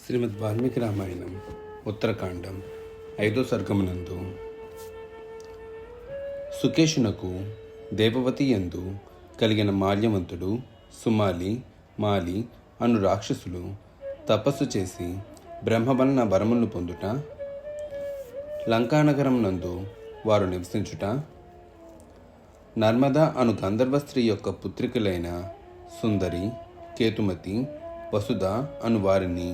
శ్రీమద్ వాల్మీకి రామాయణం ఉత్తరకాండం 5వ సర్గమునందు సుకేషునకు దేవవతి యందు కలిగిన మాల్యవంతుడు సుమాలి మాలి అను రాక్షసులు తపస్సు చేసి బ్రహ్మవలన వరములను పొందుట, లంకానగరం నందు వారు నివసించుట, నర్మద అను గంధర్వ స్త్రీ యొక్క పుత్రికలైన సుందరి, కేతుమతి, వసుధ అను వారిని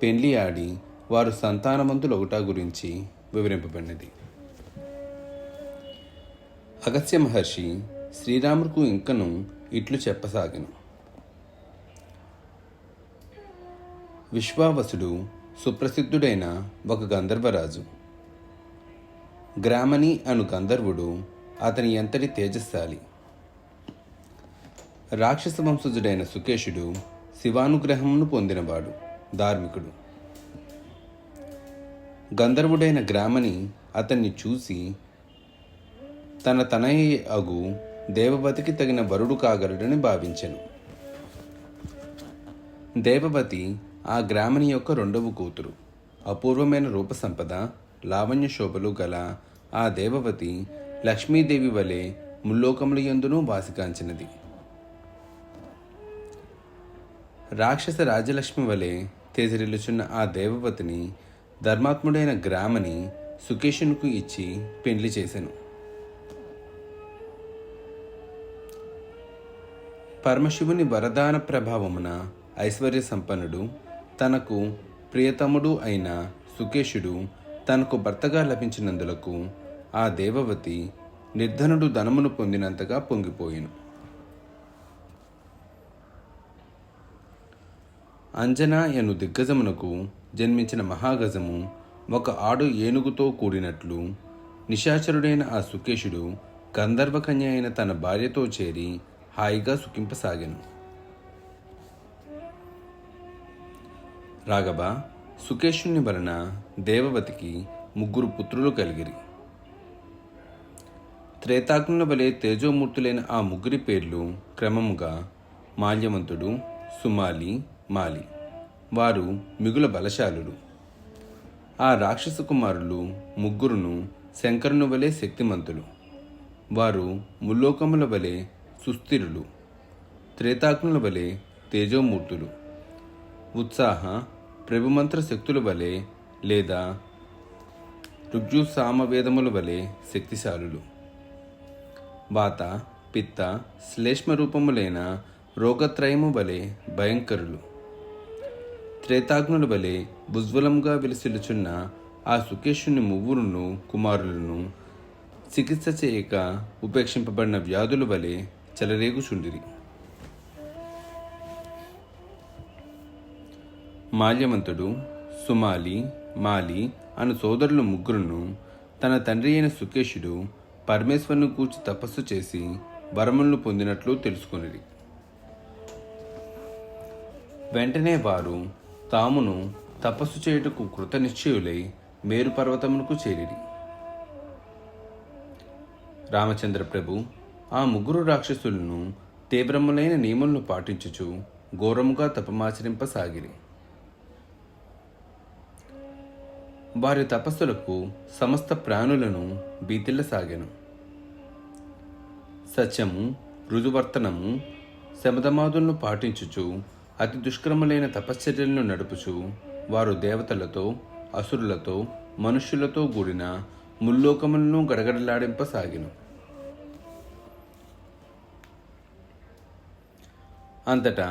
పెండ్లి ఆడి వారు సంతానవంతులొకట గురించి వివరింపబడినది. అగస్త్య మహర్షి శ్రీరాముకు ఇంకను ఇట్లు చెప్పసాగెను. విశ్వావసుడు సుప్రసిద్ధుడైన ఒక గంధర్వరాజు. గ్రామణి అను గంధర్వుడు అతని ఎంతటి తేజస్శాలి. రాక్షస వంశజుడైన సుకేషుడు శివానుగ్రహమును పొందినవాడు, ధార్మికుడు. గంధర్వుడైన గ్రామణి అతన్ని చూసి తన తనయ అగు దేవవతికి తగిన వరుడు కాగలడని భావించెను. దేవవతి ఆ గ్రామణి యొక్క రెండవ కూతురు. అపూర్వమైన రూపసంపద, లావణ్య శోభలు గల ఆ దేవవతి లక్ష్మీదేవి వలె ముల్లోకముల యందునూ వాసికాంచినది. రాక్షస రాజలక్ష్మి వలె తేజరిల్లుచున్న ఆ దేవవతిని ధర్మాత్ముడైన గ్రామని సుకేషునికి ఇచ్చి పెండ్లి చేసెను. పరమశివుని వరదాన ప్రభావమున ఐశ్వర్య సంపన్నుడు, తనకు ప్రియతముడు అయిన సుకేషుడు తనకు భర్తగా లభించినందులకు ఆ దేవవతి నిర్ధనుడు ధనమును పొందినంతగా పొంగిపోయెను. అంజన ఎను దిగ్గజమునకు జన్మించిన మహాగజము ఒక ఆడు ఏనుగుతో కూడినట్లు నిశాచరుడైన ఆ సుకేషుడు గంధర్వకన్య అయిన తన భార్యతో చేరి హాయిగా సుఖింపసాగెను. రాఘవ, సుకేషుని వలన దేవవతికి 3 పుత్రులు కలిగిరి. త్రేతాగ్నుల వలె తేజోమూర్తులైన ఆ 3 పేర్లు క్రమముగా మాల్యవంతుడు, సుమాలి, మాలి. వారు మిగుల బలశాలుడు. ఆ రాక్షస కుమారులు 3 శంకరుని వలె శక్తిమంతులు. వారు ముల్లోకముల వలె సుస్థిరులు, త్రేతాగ్నుల వలె తేజోమూర్తులు, ఉత్సాహ ప్రభుమంత్ర శక్తుల వలె లేదా ఋగ్జు సామవేదముల వలె శక్తిశాలులు. వాత, పిత్త, శ్లేష్మ రూపములైన రోగత్రయము వలె భయంకరులు. త్రేతాగ్నుల వలె ఉజ్వలముగా విలసిల్లుచున్న ఆ సుకేషుని 3 కుమారులను చికిత్స చేయక ఉపేక్షింపబడిన వ్యాధుల వలె చెలరేగుచుండిరి. మాల్యవంతుడు, సుమాలి, మాలి అను సోదరులు 3 తన తండ్రి అయిన సుకేషుడు పరమేశ్వరుని కూర్చి తపస్సు చేసి వరములను పొందినట్లు తెలుసుకొనిరి. వెంటనే వారు తామును తపస్సు చేయుటకు కృతనిశ్చయులై మేరు పర్వతమునకు చేరిరి. రామచంద్ర ప్రభు ఆ 3 రాక్షసులను తీవ్రములైన నియమములను పాటించుచు ఘోరముగా తపమాచరింపసాగిరి. వారి తపస్సులకు సమస్త ప్రాణులను భీతిల్లసాగెను. సత్యము, రుజువర్తనము, శమధమాదులను పాటించుచు అతి దుష్కరములైన తపశ్చర్యలను నడుపుచు వారు దేవతలతో, అసురులతో, మనుష్యులతో కూడిన ముల్లోకములను గడగడలాడింపసాగెను. అంతటా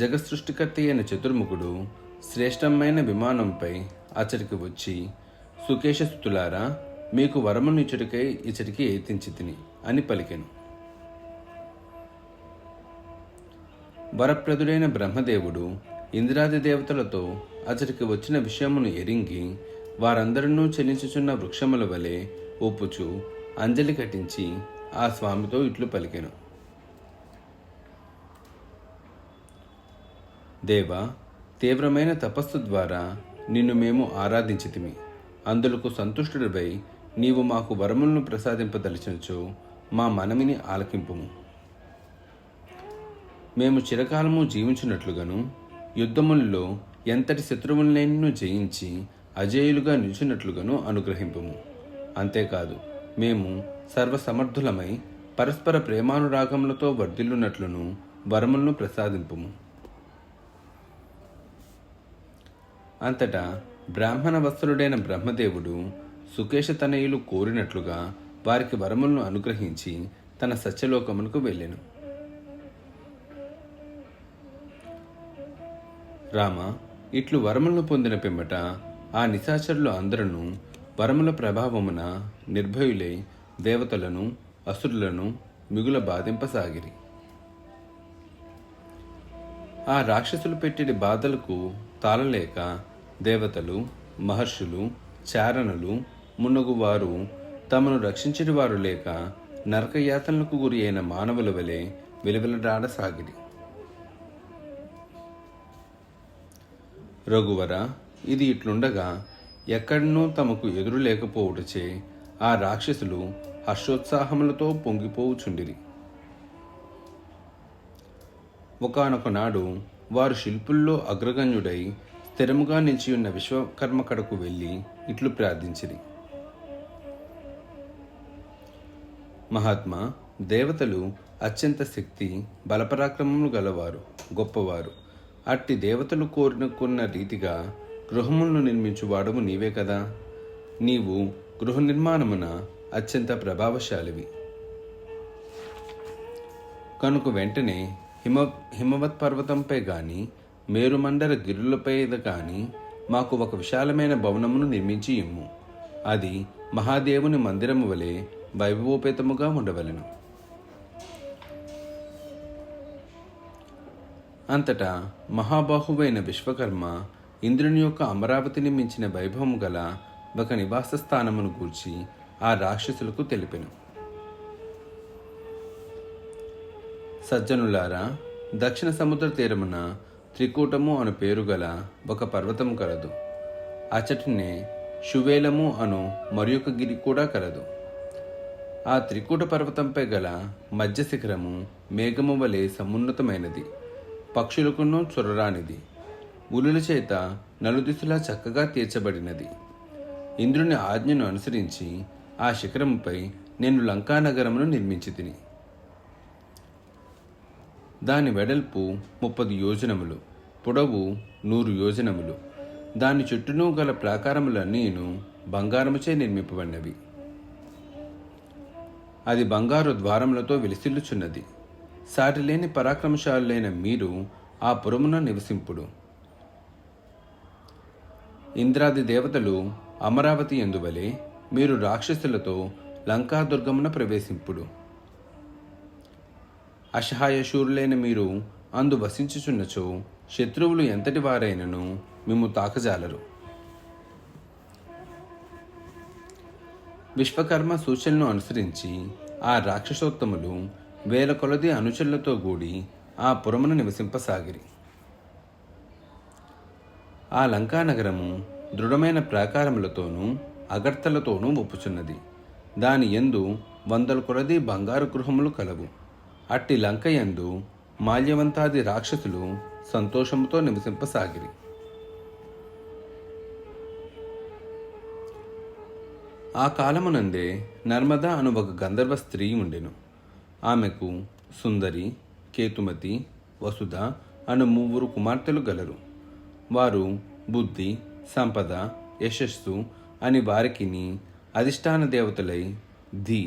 జగసృష్టికర్త అయిన చతుర్ముఖుడు శ్రేష్టమైన విమానంపై అచ్చటికి వచ్చి, సుకేశసుతులారా, మీకు వరమును ఇచ్చటికై ఇచ్చటికి ఏతించి తిని అని పలికెను. వరప్రదుడైన బ్రహ్మదేవుడు ఇంద్రాది దేవతలతో అతడికి వచ్చిన విషయమును ఎరింగి వారందరినూ చెలించుచున్న వృక్షముల వలె ఒప్పుచు అంజలి కట్టించి ఆ స్వామితో ఇట్లు పలికెను. దేవా, తీవ్రమైన తపస్సు ద్వారా నిన్ను మేము ఆరాధించితిమి. అందులకు సంతుష్టుడివై నీవు మాకు వరములను ప్రసాదింపదలిచినచో మా మనమిని ఆలకింపుము. మేము చిరకాలము జీవించినట్లుగాను యుద్ధములలో ఎంతటి శత్రువులనైనను జయించి అజేయులుగా నిలిచినట్లుగాను అనుగ్రహింపుము. అంతేకాదు, మేము సర్వసమర్థులమై పరస్పర ప్రేమానురాగములతో వర్ధిల్లునట్లును వరములను ప్రసాదింపుము. అంతటా బ్రాహ్మణ వత్సలుడైన బ్రహ్మదేవుడు సుకేశతనయులు కోరినట్లుగా వారికి వరములను అనుగ్రహించి తన సత్యలోకమునకు వెళ్ళెను. రామ, ఇట్లు వరములను పొందిన పిమ్మట ఆ నిశాచరులు అందరూ వరముల ప్రభావమున నిర్భయులై దేవతలను అసురులను మిగుల బాధింపసాగిరి. ఆ రాక్షసులు పెట్టిన బాధలకు తాళలేక దేవతలు, మహర్షులు, చారణులు మున్నగువారు తమను రక్షించిన వారు లేక నరకయాతనలకు గురి అయిన మానవుల వలె విలవిలడాడసాగిరి. రఘువర, ఇది ఇట్లుండగా ఎక్కడనూ తమకు ఎదురు లేకపోవుటచే ఆ రాక్షసులు హర్షోత్సాహములతో పొంగిపోవుచుండిరి. ఒకానొక నాడు వారు శిల్పుల్లో అగ్రగణ్యుడై స్థిరముగా నిలిచియున్న విశ్వకర్మ కడకు వెళ్ళి ఇట్లు ప్రార్థించిరి. మహాత్మా, దేవతలు అత్యంత శక్తి బలపరాక్రమములు గలవారు, గొప్పవారు. అట్టి దేవతలు కోరుకున్న రీతిగా గృహములను నిర్మించువాడము నీవే కదా. నీవు గృహ నిర్మాణమున అత్యంత ప్రభావశాలివి కనుక వెంటనే హిమవత్ పర్వతంపై గాని మేరుమండల గిరులపై గాని మాకు ఒక విశాలమైన భవనమును నిర్మించి ఇమ్ము. అది మహాదేవుని మందిరము వలె వైభవోపేతముగా ఉండవలెను. అంతటా మహాబాహువైన విశ్వకర్మ ఇంద్రుని యొక్క అమరావతిని మించిన వైభవము గల ఒక నివాస స్థానమును గూర్చి ఆ రాక్షసులకు తెలిపెను. సజ్జనులారా, దక్షిణ సముద్ర తీరమున త్రికూటము అను పేరు గల ఒక పర్వతము కలదు. అచటినే శువేలము అను మరి ఒక గిరి కూడా కలదు. ఆ త్రికూట పర్వతంపై గల మధ్య శిఖరము మేఘము వలె సమున్నతమైనది, పక్షులకును చొరరానిది, ఉలుల చేత నలుదిశలా చక్కగా తీర్చబడినది. ఇంద్రుని ఆజ్ఞను అనుసరించి ఆ శిఖరముపై నేను లంకానగరమును నిర్మించి తిని. దాని వెడల్పు 30 యోజనములు, పొడవు 100 యోజనములు. దాని చుట్టూను గల ప్రాకారములన్నీను బంగారముచే నిర్మింపబడినవి. అది బంగారు ద్వారములతో విలసిల్లుచున్నది. సాటిలేని పరాక్రమశాలులైన మీరు ఆ పురమున నివసింపుడు. ఇంద్రాది దేవతలు అమరావతి ఎందువలే మీరు రాక్షసులతో లంకాదుర్గమున ప్రవేశింపుడు. అసహాయశూరులైన మీరు అందు వసించుచున్నచో శత్రువులు ఎంతటి వారైనను మేము తాకజాలరు. విశ్వకర్మ సూచనను అనుసరించి ఆ రాక్షసోత్తములు వేల కొలది అనుచరులతో కూడి ఆ పురమును నివసింపసాగిరి. ఆ లంకానగరము దృఢమైన ప్రాకారములతోనూ అగర్తలతోనూ ఒప్పుచున్నది. దాని యందు 100 కొలది బంగారు గృహములు కలవు. అట్టి లంక యందు మాల్యవంతాది రాక్షసులు సంతోషముతో నివసింపసాగిరి. ఆ కాలమునందే నర్మద అను ఒక గంధర్వ స్త్రీ ఉండెను. ఆమెకు సుందరి, కేతుమతి, వసుధ అను 3 కుమార్తెలు గలరు. వారు బుద్ధి, సంపద, యశస్సు అని వారికిని అధిష్టాన దేవతలై ధీ,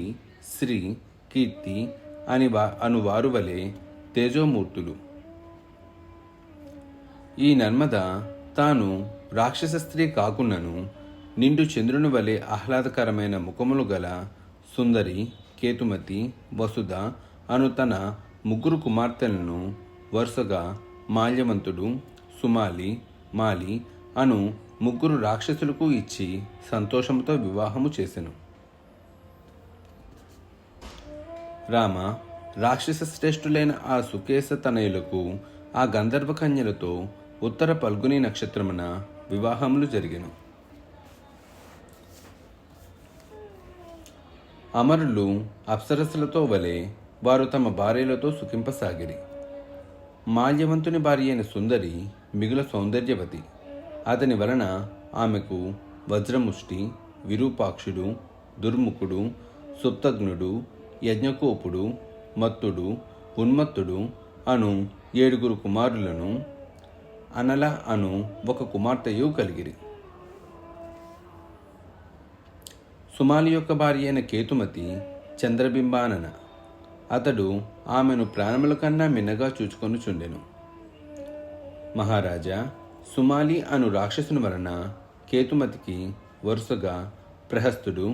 శ్రీ, కీర్తి అను వారు వలె తేజోమూర్తులు. ఈ నర్మద తాను రాక్షస స్త్రీ కాకున్నను నిండు చంద్రుని వలె ఆహ్లాదకరమైన ముఖములు గల సుందరి, కేతుమతి, వసుధ అను తన 3 కుమార్తెలను వరుసగా మాల్యవంతుడు, సుమాలి, మాలి అను 3 రాక్షసులకు ఇచ్చి సంతోషంతో వివాహము చేసెను. రామ, రాక్షస శ్రేష్ఠులైన ఆ సుకేశ తనయులకు ఆ గంధర్వ కన్యలతో ఉత్తర పల్గుని నక్షత్రమున వివాహములు జరిగెను. అమరులు అప్సరస్సులతో వలె వారు తమ భార్యలతో సుఖింపసాగిరి. మాల్యవంతుని భార్య అయిన సుందరి మిగుల సౌందర్యవతి. అతని వలన ఆమెకు వజ్రముష్టి, విరూపాక్షుడు, దుర్ముఖుడు, సుప్తఘ్నుడు, యజ్ఞకోపుడు, మత్తుడు, ఉన్మత్తుడు అను 7 కుమారులను, అనల అను ఒక కుమార్తెయు కలిగిరి. సుమాలి యొక్క భార్య అయిన కేతుమతి చంద్రబింబానన. అతడు ఆమెను ప్రాణముల కన్నా మిన్నగా చూచుకొనుచుండెను. మహారాజా, సుమాలి అను రాక్షసుని వలన కేతుమతికి వరుసగా ప్రహస్తుడు,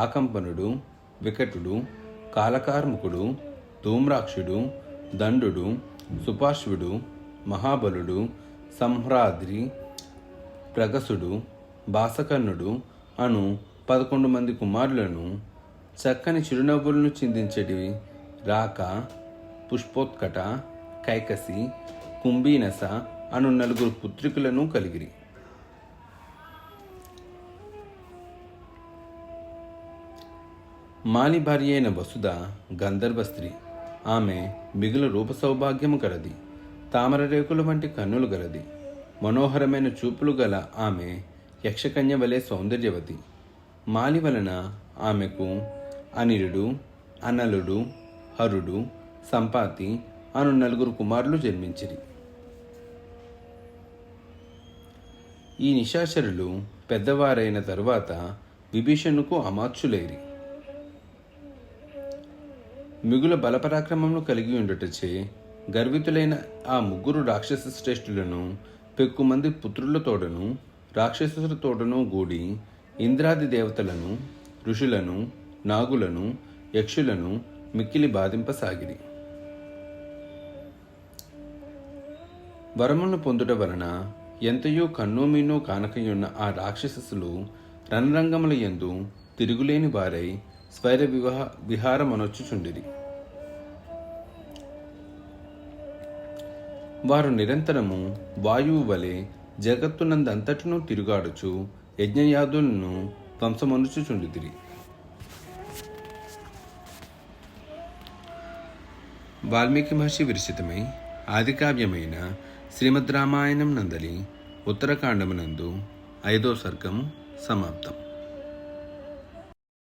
ఆకంపనుడు, వికటుడు, కాలకార్ముకుడు, ధూమ్రాక్షుడు, దండుడు, సుపార్శ్వుడు, మహాబలుడు, సంహ్రాద్రి, ప్రగసుడు, భాసకర్ణుడు అను 11 మంది కుమారులను, చక్కని చిరునవ్వులను చిందించేటివి రాక, పుష్పోత్కట, కైకసి, కుంభీనస అను 4 పుత్రికలను కలిగిరి. మాలి భార్య అయిన వసుధ గంధర్వ స్త్రీ. ఆమె మిగుల రూప సౌభాగ్యము గలది. తామర రేకుల వంటి కన్నులు గలది. మనోహరమైన చూపులు గల ఆమె యక్షకన్య వలె సౌందర్యవతి. మాలి వలన ఆమెకు అనిరుడు, అనలుడు, హరుడు, సంపాతి అను 4 కుమారులు జన్మించిరి. ఈ నిశాచరులు పెద్దవారైన తరువాత విభీషణుకు అమాత్యులైరి. మిగుల బలపరాక్రమములు కలిగి ఉండుటచే గర్వితులైన ఆ 3 రాక్షస శ్రేష్ఠులను పెక్కుమంది పుత్రులతోడను రాక్షసులతోడను గూడి ఇంద్రాది దేవతలను, ఋషులను, నాగులను, యక్షులను మిక్కిలి బాధింపసాగిరి. వరమును పొందుట వలన ఎంతయో కన్నోమీనో కానకయున్న ఆ రాక్షసులు రణరంగముల యందు తిరుగులేని వారై స్వైర విహారమనొచ్చుచుండిరి. వారు నిరంతరము వాయువు వలె జగత్తునందంతటను తిరుగాడుచు యజ్ఞయాదులను ధ్వంసమనుచుచుండిరి. వాల్మీకి మహర్షి విరచితమై ఆదికావ్యమైన శ్రీమద్ రామాయణం నందలి ఉత్తరకాండమునందు 5వ సర్గము సమాప్తం.